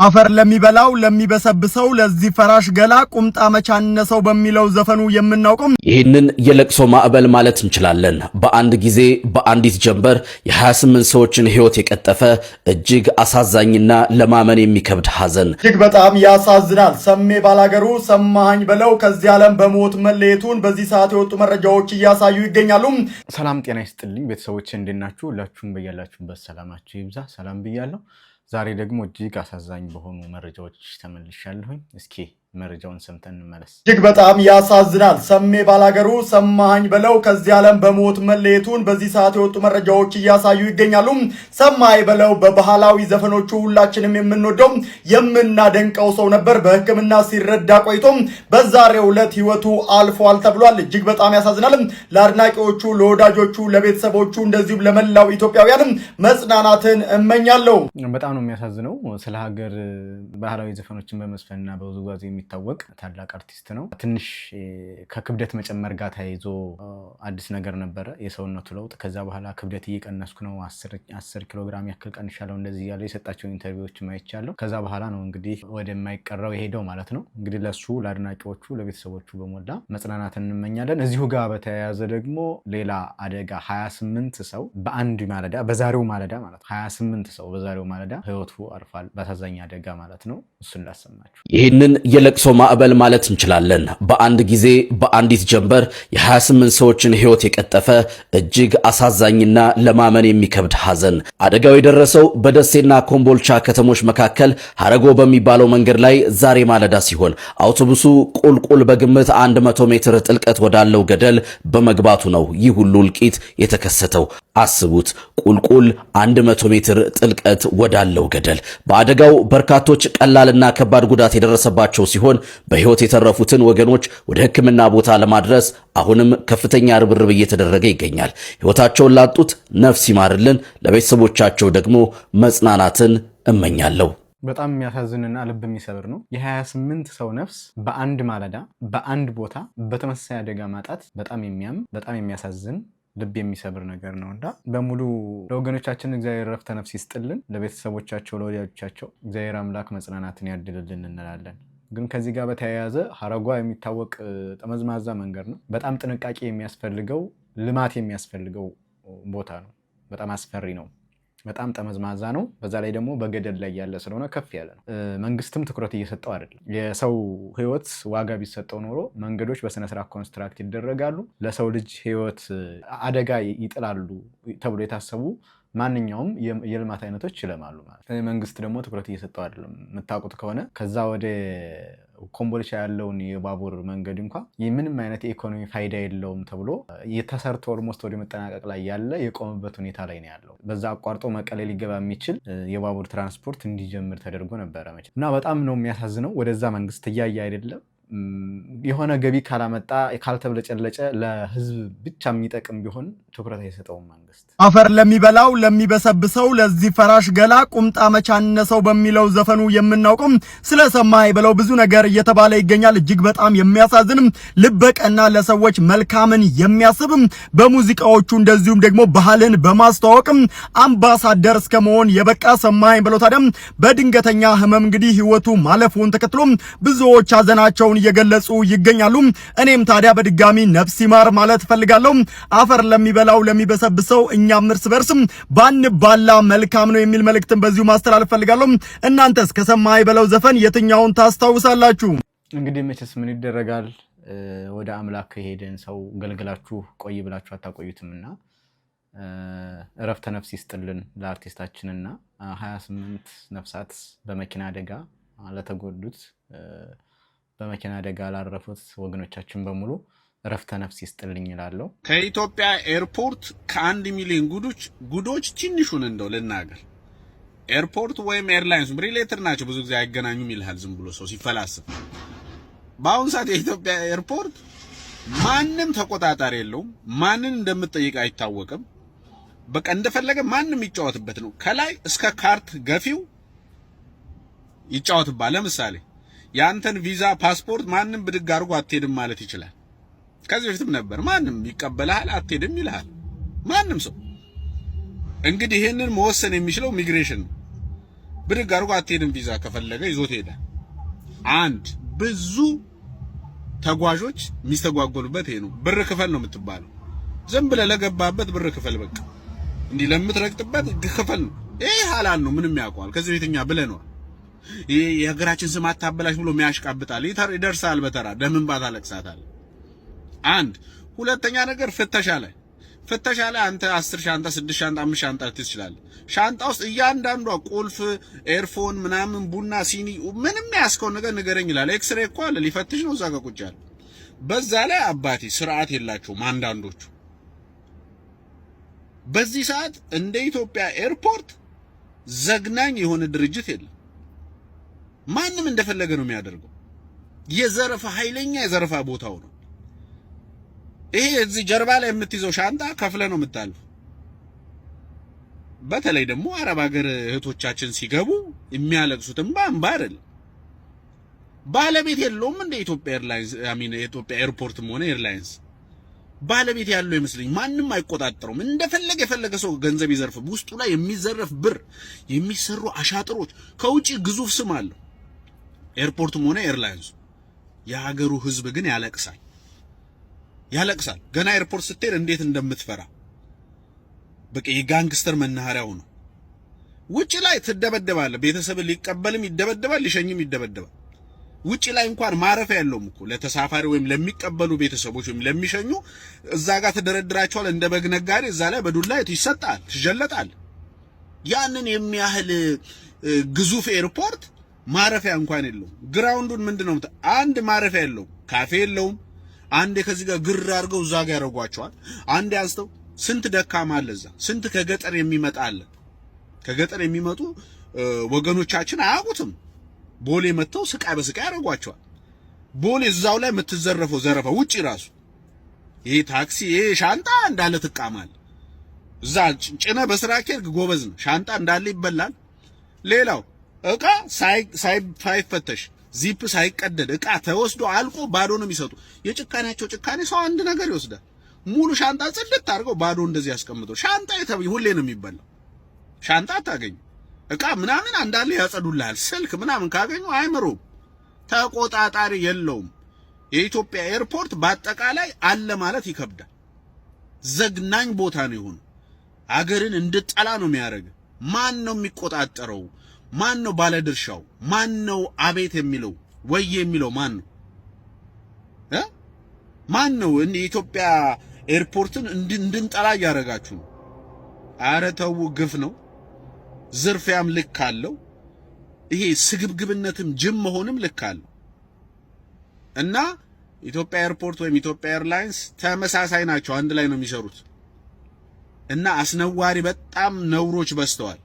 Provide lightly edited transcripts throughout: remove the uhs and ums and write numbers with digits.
አፈር ለሚበላው ለሚበሰብሰው ለዚህ ፈራሽ ገላ ቁምጣ መቻነሰው በሚለው ዘፈኑ የምናውቀው ይህንን የለቅሶ ማዕበል ማለት እንችላለን። በአንድ ጊዜ በአንዲት ጀንበር የ28 ሰዎችን ህይወት የቀጠፈ እጅግ አሳዛኝና ለማመን የሚከብድ ሐዘን እጅግ በጣም ያሳዝናል። ሰሜ ባላገሩ ሰማሃኝ በለው ከዚህ ዓለም በሞት መለየቱን በዚህ ሰዓት የወጡ መረጃዎች እያሳዩ ይገኛሉ። ሰላም ጤና ይስጥልኝ ቤተሰቦች እንደናችሁ ሁላችሁም በያላችሁበት ሰላማችሁ ይብዛ። ሰላም ብያለሁ። ዛሬ ደግሞ እጅግ አሳዛኝ በሆኑ መረጃዎች ተመልሻለሁኝ። እስኪ መረጃውን ሰምተን እንመለስ። እጅግ በጣም ያሳዝናል። ሰሜ ባላገሩ ሰማሃኝ በለው ከዚህ ዓለም በሞት መለየቱን በዚህ ሰዓት የወጡ መረጃዎች እያሳዩ ይገኛሉ። ሰማሃኝ በለው በባህላዊ ዘፈኖቹ ሁላችንም የምንወደው የምናደንቀው ሰው ነበር። በሕክምና ሲረዳ ቆይቶ በዛሬው ዕለት ህይወቱ አልፏል ተብሏል። እጅግ በጣም ያሳዝናል። ለአድናቂዎቹ፣ ለወዳጆቹ፣ ለቤተሰቦቹ እንደዚሁም ለመላው ኢትዮጵያውያን መጽናናትን እመኛለሁ። በጣም ነው የሚያሳዝነው። ስለ ሀገር ባህላዊ ዘፈኖችን በመስፈንና በውዝዋዜ የሚታወቅ ታላቅ አርቲስት ነው። ትንሽ ከክብደት መጨመር ጋር ተያይዞ አዲስ ነገር ነበረ የሰውነቱ ለውጥ። ከዛ በኋላ ክብደት እየቀነስኩ ነው 10 ኪሎ ግራም ያክል ቀንሻለሁ እንደዚህ ያለው የሰጣቸውን ኢንተርቪዎች ማይቻለሁ። ከዛ በኋላ ነው እንግዲህ ወደማይቀረው የሄደው ማለት ነው። እንግዲህ ለሱ ለአድናቂዎቹ፣ ለቤተሰቦቹ በሞላ መጽናናትን እንመኛለን። እዚሁ ጋር በተያያዘ ደግሞ ሌላ አደጋ 28 ሰው በአንድ ማለዳ በዛሬው ማለዳ ማለት 28 ሰው በዛሬው ማለዳ ህይወቱ አርፏል። በአሳዛኝ አደጋ ማለት ነው። እሱን ላሰማችሁ። ይህንን የለቅሶ ማዕበል ማለት እንችላለን። በአንድ ጊዜ በአንዲት ጀንበር የ28 ሰዎችን ህይወት የቀጠፈ እጅግ አሳዛኝና ለማመን የሚከብድ ሐዘን። አደጋው የደረሰው በደሴና ኮምቦልቻ ከተሞች መካከል ሀረጎ በሚባለው መንገድ ላይ ዛሬ ማለዳ ሲሆን አውቶቡሱ ቁልቁል በግምት 100 ሜትር ጥልቀት ወዳለው ገደል በመግባቱ ነው ይህ ሁሉ እልቂት የተከሰተው። አስቡት፣ ቁልቁል 100 ሜትር ጥልቀት ወዳለው ገደል። በአደጋው በርካቶች ቀላልና ከባድ ጉዳት የደረሰባቸው ሲሆን በህይወት የተረፉትን ወገኖች ወደ ሕክምና ቦታ ለማድረስ አሁንም ከፍተኛ ርብርብ እየተደረገ ይገኛል። ህይወታቸውን ላጡት ነፍስ ይማርልን፣ ለቤተሰቦቻቸው ደግሞ መጽናናትን እመኛለሁ። በጣም የሚያሳዝንና ልብ የሚሰብር ነው። የ28 ሰው ነፍስ በአንድ ማለዳ በአንድ ቦታ በተመሳሳይ አደጋ ማጣት በጣም የሚያሳዝን ልብ የሚሰብር ነገር ነው እና በሙሉ ለወገኖቻችን እግዚአብሔር ረፍተ ነፍስ ይስጥልን፣ ለቤተሰቦቻቸው፣ ለወዳጆቻቸው እግዚአብሔር አምላክ መጽናናትን ያድልልን እንላለን። ግን ከዚህ ጋር በተያያዘ ሀረጓ የሚታወቅ ጠመዝማዛ መንገድ ነው። በጣም ጥንቃቄ የሚያስፈልገው ልማት የሚያስፈልገው ቦታ ነው። በጣም አስፈሪ ነው። በጣም ጠመዝማዛ ነው። በዛ ላይ ደግሞ በገደል ላይ ያለ ስለሆነ ከፍ ያለ ነው። መንግስትም ትኩረት እየሰጠው አይደለም። የሰው ህይወት ዋጋ ቢሰጠው ኖሮ መንገዶች በስነ ስርዓት ኮንስትራክት ይደረጋሉ፣ ለሰው ልጅ ህይወት አደጋ ይጥላሉ ተብሎ የታሰቡ ማንኛውም የልማት አይነቶች ይለማሉ ማለት። መንግስት ደግሞ ትኩረት እየሰጠው አይደለም። የምታውቁት ከሆነ ከዛ ወደ ኮምቦልቻ ያለውን የባቡር መንገድ እንኳን ምንም አይነት የኢኮኖሚ ፋይዳ የለውም ተብሎ የተሰርቶ ኦልሞስት ወደ መጠናቀቅ ላይ ያለ የቆመበት ሁኔታ ላይ ነው ያለው። በዛ አቋርጦ መቀሌ ሊገባ የሚችል የባቡር ትራንስፖርት እንዲጀምር ተደርጎ ነበረ መቼም። እና በጣም ነው የሚያሳዝነው። ወደዛ መንግስት እያየ አይደለም። የሆነ ገቢ ካላመጣ ካልተብለጨለጨ ለህዝብ ብቻ የሚጠቅም ቢሆን ትኩረት አይሰጠውም መንግስት። አፈር ለሚበላው ለሚበሰብሰው ለዚህ ፈራሽ ገላ ቁምጣ መቻነሰው በሚለው ዘፈኑ የምናውቀው ስለ ሰማሃኝ በለው ብዙ ነገር እየተባለ ይገኛል። እጅግ በጣም የሚያሳዝንም ልበቀና ለሰዎች መልካምን የሚያስብ በሙዚቃዎቹ እንደዚሁም ደግሞ ባህልን በማስተዋወቅ አምባሳደር እስከመሆን የበቃ ሰማሃኝ በለው ታዲያ በድንገተኛ ህመም እንግዲህ ህይወቱ ማለፉን ተከትሎ ብዙዎች ሐዘናቸውን እየገለጹ ይገኛሉ። እኔም ታዲያ በድጋሚ ነፍስ ይማር ማለት ፈልጋለሁ። አፈር ለሚበላው ለሚበሰብሰው እኛም እርስ በርስ ባንባላ መልካም ነው የሚል መልእክትን በዚሁ ማስተላለፍ ፈልጋለሁ። እናንተስ ከሰማሃኝ በለው ዘፈን የትኛውን ታስታውሳላችሁ? እንግዲህ መቼስ ምን ይደረጋል፣ ወደ አምላክ ከሄደን ሰው ገልግላችሁ ቆይ ብላችሁ አታቆዩትምና እረፍተ ነፍስ ይስጥልን ለአርቲስታችንና 28 ነፍሳት በመኪና አደጋ ለተጎዱት በመኪና አደጋ ላረፉት ወገኖቻችን በሙሉ ረፍተ ነፍስ ይስጥልኝ ይላለው። ከኢትዮጵያ ኤርፖርት ከ1 ሚሊዮን ጉዶች ትንሹን እንደው ልናገር። ኤርፖርት ወይም ኤርላይንስ ሪሌተር ናቸው፣ ብዙ ጊዜ አይገናኙም ይልሃል ዝም ብሎ ሰው ሲፈላስፍ። በአሁን ሰዓት የኢትዮጵያ ኤርፖርት ማንም ተቆጣጣሪ የለውም። ማንን እንደምትጠይቅ አይታወቅም። በቃ እንደፈለገ ማንም ይጫወትበት ነው። ከላይ እስከ ካርት ገፊው ይጫወትባል። ለምሳሌ ያንተን ቪዛ ፓስፖርት ማንም ብድግ አድርጎ አትሄድም ማለት ይችላል። ከዚህ በፊትም ነበር። ማንም ይቀበልሃል አትሄድም ይልሃል ማንም ሰው። እንግዲህ ይሄንን መወሰን የሚችለው ኢሚግሬሽን ነው። ብድግ አድርጎ አትሄድም ቪዛ ከፈለገ ይዞት ሄደ። አንድ ብዙ ተጓዦች የሚስተጓጎሉበት ይሄ ነው። ብር ክፈል ነው የምትባለው። ዝም ብለህ ለገባበት ብር ክፈል በቃ። እንዲህ ለምትረግጥበት ክፈል ነው። ይሄ ሐላል ነው። ምንም ያውቀዋል። ከዚህ ቤተኛ ብለነዋል። ይሄ የሀገራችን ስም አታበላሽ ብሎ የሚያሽቃብጣል። ይደርሳል በተራ ደምን ባታለቅሳታል። አንድ ሁለተኛ ነገር ፍተሻ ላይ አንተ 10 ሻንጣ 6 ሻንጣ 5 ሻንጣ ትችላለህ። ሻንጣ ውስጥ እያንዳንዷ ቁልፍ፣ ኤርፎን፣ ምናምን ቡና፣ ሲኒ ምንም ያስከው ነገር ንገረኝ ይላል። ኤክስሬ እኮ አለ ሊፈትሽ ነው እዛ ጋር ቁጭ ያለ። በዛ ላይ አባቴ ስርዓት የላቸውም አንዳንዶቹ። በዚህ ሰዓት እንደ ኢትዮጵያ ኤርፖርት ዘግናኝ የሆነ ድርጅት የለም። ማንም እንደፈለገ ነው የሚያደርገው። የዘረፋ ኃይለኛ የዘረፋ ቦታው ነው። ይሄ እዚህ ጀርባ ላይ የምትይዘው ሻንጣ ከፍለ ነው የምታልፈው። በተለይ ደግሞ አረብ ሀገር እህቶቻችን ሲገቡ የሚያለቅሱት እንባ አይደለም። ባለቤት የለውም እንደ ኢትዮጵያ ኤርላይንስ የኢትዮጵያ ኤርፖርትም ሆነ ኤርላይንስ ባለቤት ያለው ይመስለኝ። ማንም አይቆጣጠረውም። እንደፈለገ የፈለገ ሰው ገንዘብ ይዘርፍ። ውስጡ ላይ የሚዘረፍ ብር፣ የሚሰሩ አሻጥሮች፣ ከውጪ ግዙፍ ስም አለው ኤርፖርትም ሆነ ኤርላይንስ። የሀገሩ ህዝብ ግን ያለቅሳል። ገና ኤርፖርት ስትሄድ እንዴት እንደምትፈራ በቃ የጋንግስተር መናኸሪያው ነው። ውጪ ላይ ትደበደባለህ። ቤተሰብን ሊቀበልም ይደበደባል፣ ሊሸኝም ይደበደባል። ውጪ ላይ እንኳን ማረፊያ የለውም እኮ ለተሳፋሪ ወይም ለሚቀበሉ ቤተሰቦች ወይም ለሚሸኙ እዛ ጋር ተደረድራቸዋል እንደ በግ ነጋዴ። እዛ ላይ በዱላ ይሰጣል፣ ትጀለጣል። ያንን የሚያህል ግዙፍ ኤርፖርት ማረፊያ እንኳን የለውም። ግራውንዱን ምንድነው? አንድ ማረፊያ የለውም፣ ካፌ የለውም። አንዴ ከዚህ ጋር ግር አድርገው እዛ ጋር ያረጓቸዋል። አንዴ አንስተው ስንት ደካማ አለ እዛ፣ ስንት ከገጠር የሚመጣ አለ። ከገጠር የሚመጡ ወገኖቻችን አያውቁትም። ቦሌ መተው ስቃይ በስቃይ ያረጓቸዋል። ቦሌ እዛው ላይ የምትዘረፈው ዘረፋ ውጪ ራሱ ይሄ ታክሲ ይሄ ሻንጣ እንዳለ ትቃማል። እዛ ጭነ በስራኬር ጎበዝ ነው። ሻንጣ እንዳለ ይበላል። ሌላው እቃ ሳይፈተሽ ዚፕ ሳይቀደድ እቃ ተወስዶ አልቆ ባዶ ነው የሚሰጡ። የጭካኔያቸው ጭካኔ ሰው አንድ ነገር ይወስዳል። ሙሉ ሻንጣ ጽድት አድርገው ባዶ እንደዚህ ያስቀምጠው። ሻንጣ ሁሌ ነው የሚበላው። ሻንጣ አታገኙ። እቃ ምናምን አንዳለ ያጸዱልሃል። ስልክ ምናምን ካገኙ አይምሩም። ተቆጣጣሪ የለውም። የኢትዮጵያ ኤርፖርት በአጠቃላይ አለ ማለት ይከብዳል። ዘግናኝ ቦታ ነው የሆነ። አገርን እንድጠላ ነው የሚያደርግ። ማን ነው የሚቆጣጠረው? ማን ነው ባለድርሻው? ማን ነው አቤት የሚለው ወይ የሚለው ማን ነው? ማን ነው የኢትዮጵያ ኤርፖርትን እንድንጠላ ያደርጋችሁ? አረ ተው፣ ግፍ ነው። ዝርፊያም ልክ አለው። ይሄ ስግብግብነትም ጅም መሆንም ልክ አለው። እና ኢትዮጵያ ኤርፖርት ወይም ኢትዮጵያ ኤርላይንስ ተመሳሳይ ናቸው። አንድ ላይ ነው የሚሰሩት። እና አስነዋሪ በጣም ነውሮች በስተዋል።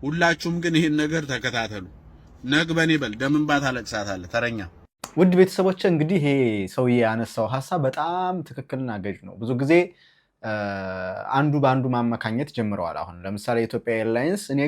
ሁላችሁም ግን ይሄን ነገር ተከታተሉ። ነግበኔ በል ደምንባ ታለቅሳታለህ። ተረኛ ውድ ቤተሰቦች እንግዲህ ይሄ ሰውዬ ያነሳው ሐሳብ በጣም ትክክልና ገዥ ነው። ብዙ ጊዜ አንዱ በአንዱ ማመካኘት ጀምረዋል። አሁን ለምሳሌ ኢትዮጵያ ኤርላይንስ እኔ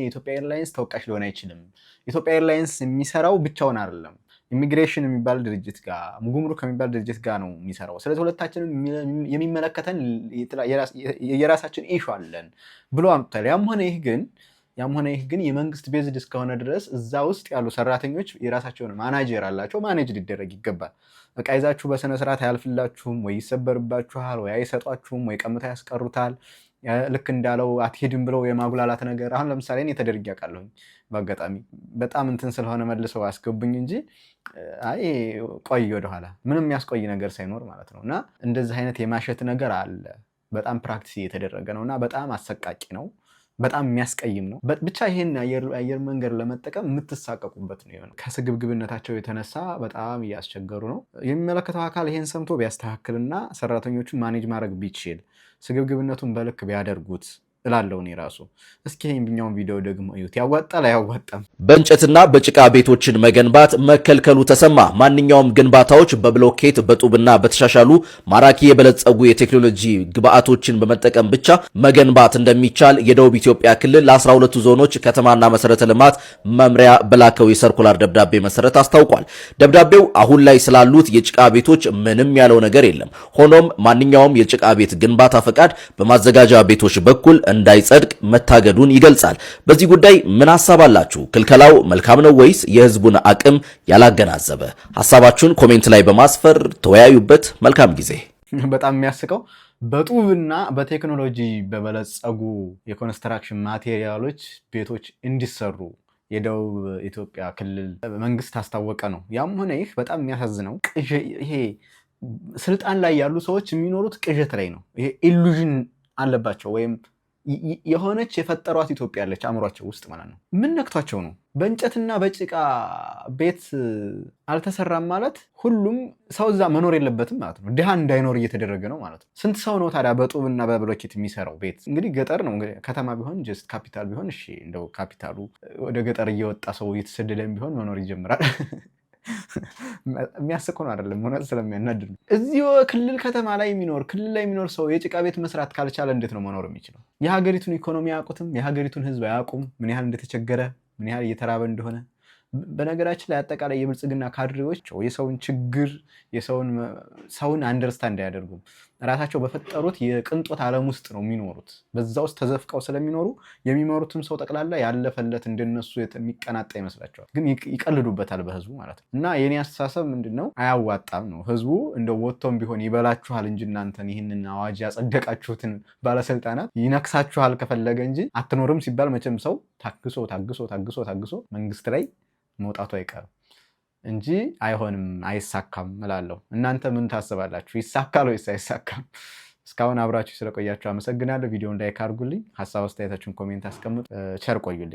ኢትዮጵያ ኤርላይንስ ተወቃሽ ሊሆን አይችልም። ኢትዮጵያ ኤርላይንስ የሚሰራው ብቻውን አይደለም። ኢሚግሬሽን የሚባል ድርጅት ጋር፣ ጉምሩክ ከሚባል ድርጅት ጋር ነው የሚሰራው። ስለዚህ ሁለታችንም የሚመለከተን የራሳችን ኢሹ አለን ብሎ አምጥቷል። ያም ሆነ ይህ ግን የመንግስት ቤዝድ እስከሆነ ድረስ እዛ ውስጥ ያሉ ሰራተኞች የራሳቸውን ማናጀር አላቸው። ማኔጅ ሊደረግ ይገባል። በቃ ይዛችሁ በስነ ስርዓት አያልፍላችሁም፣ ወይ ይሰበርባችኋል፣ ወይ አይሰጧችሁም፣ ወይ ቀምታ ያስቀሩታል። ልክ እንዳለው አትሄድም ብለው የማጉላላት ነገር። አሁን ለምሳሌ እኔ ተደርጌ አውቃለሁኝ። በአጋጣሚ በጣም እንትን ስለሆነ መልሰው አስገቡኝ እንጂ አይ ቆይ ወደኋላ ምንም ያስቆይ ነገር ሳይኖር ማለት ነው። እና እንደዚህ አይነት የማሸት ነገር አለ። በጣም ፕራክቲስ እየተደረገ ነው እና በጣም አሰቃቂ ነው። በጣም የሚያስቀይም ነው። ብቻ ይሄን አየር መንገድ ለመጠቀም የምትሳቀቁበት ነው የሆነው። ከስግብግብነታቸው የተነሳ በጣም እያስቸገሩ ነው። የሚመለከተው አካል ይሄን ሰምቶ ቢያስተካክልና ሰራተኞቹን ማኔጅ ማድረግ ቢችል፣ ስግብግብነቱን በልክ ቢያደርጉት እላለሁ እኔ ራሱ። እስኪ ይሄንኛውን ቪዲዮ ደግሞ እዩት። ያዋጣል አያዋጣም? በእንጨትና በጭቃ ቤቶችን መገንባት መከልከሉ ተሰማ። ማንኛውም ግንባታዎች በብሎኬት በጡብና በተሻሻሉ ማራኪ የበለጸጉ የቴክኖሎጂ ግብአቶችን በመጠቀም ብቻ መገንባት እንደሚቻል የደቡብ ኢትዮጵያ ክልል ለ12ቱ ዞኖች ከተማና መሰረተ ልማት መምሪያ በላከው የሰርኩላር ደብዳቤ መሰረት አስታውቋል። ደብዳቤው አሁን ላይ ስላሉት የጭቃ ቤቶች ምንም ያለው ነገር የለም። ሆኖም ማንኛውም የጭቃ ቤት ግንባታ ፈቃድ በማዘጋጃ ቤቶች በኩል እንዳይጸድቅ መታገዱን ይገልጻል። በዚህ ጉዳይ ምን ሐሳብ አላችሁ? ክልከላው መልካም ነው ወይስ የህዝቡን አቅም ያላገናዘበ? ሐሳባችሁን ኮሜንት ላይ በማስፈር ተወያዩበት። መልካም ጊዜ። በጣም የሚያስቀው በጡብና በቴክኖሎጂ በበለጸጉ የኮንስትራክሽን ማቴሪያሎች ቤቶች እንዲሰሩ የደቡብ ኢትዮጵያ ክልል መንግስት አስታወቀ ነው። ያም ሆነ ይህ በጣም የሚያሳዝነው ይሄ ስልጣን ላይ ያሉ ሰዎች የሚኖሩት ቅዠት ላይ ነው። ይሄ ኢሉዥን አለባቸው ወይም የሆነች የፈጠሯት ኢትዮጵያ ያለች አእምሯቸው ውስጥ ማለት ነው። ምን ነክቷቸው ነው? በእንጨትና በጭቃ ቤት አልተሰራም ማለት ሁሉም ሰው እዛ መኖር የለበትም ማለት ነው። ድሃ እንዳይኖር እየተደረገ ነው ማለት ነው። ስንት ሰው ነው ታዲያ በጡብና በብሎኬት የሚሰራው ቤት? እንግዲህ ገጠር ነው። ከተማ ቢሆን ጀስት ካፒታል ቢሆን እሺ፣ እንደው ካፒታሉ ወደ ገጠር እየወጣ ሰው እየተሰደደም ቢሆን መኖር ይጀምራል። የሚያስቅ ነው አይደለም? እውነት ስለሚያናድድ ነው። እዚሁ ክልል ከተማ ላይ ክልል ላይ የሚኖር ሰው የጭቃ ቤት መስራት ካልቻለ እንዴት ነው መኖር የሚችለው? የሀገሪቱን ኢኮኖሚ አያውቁትም። የሀገሪቱን ህዝብ አያውቁም። ምን ያህል እንደተቸገረ፣ ምን ያህል እየተራበ እንደሆነ። በነገራችን ላይ አጠቃላይ የብልጽግና ካድሬዎች የሰውን ችግር ሰውን አንደርስታንድ አያደርጉም። ራሳቸው በፈጠሩት የቅንጦት ዓለም ውስጥ ነው የሚኖሩት። በዛ ውስጥ ተዘፍቀው ስለሚኖሩ የሚመሩትም ሰው ጠቅላላ ያለፈለት እንደነሱ የሚቀናጣ ይመስላቸዋል። ግን ይቀልዱበታል በህዝቡ ማለት ነው። እና የኔ አስተሳሰብ ምንድነው? አያዋጣም ነው። ህዝቡ እንደው ወጥቶም ቢሆን ይበላችኋል እንጂ እናንተን ይህንን አዋጅ ያጸደቃችሁትን ባለስልጣናት ይነክሳችኋል ከፈለገ እንጂ አትኖርም ሲባል መቼም ሰው ታግሶ መንግስት ላይ መውጣቱ አይቀርም እንጂ አይሆንም፣ አይሳካም እላለሁ። እናንተ ምን ታስባላችሁ? ይሳካል ወይስ አይሳካም? እስካሁን አብራችሁ ስለቆያችሁ አመሰግናለሁ። ቪዲዮውን ላይክ አድርጉልኝ። ሀሳብ አስተያየታችሁን ኮሜንት አስቀምጡ። ቸር ቆዩልኝ።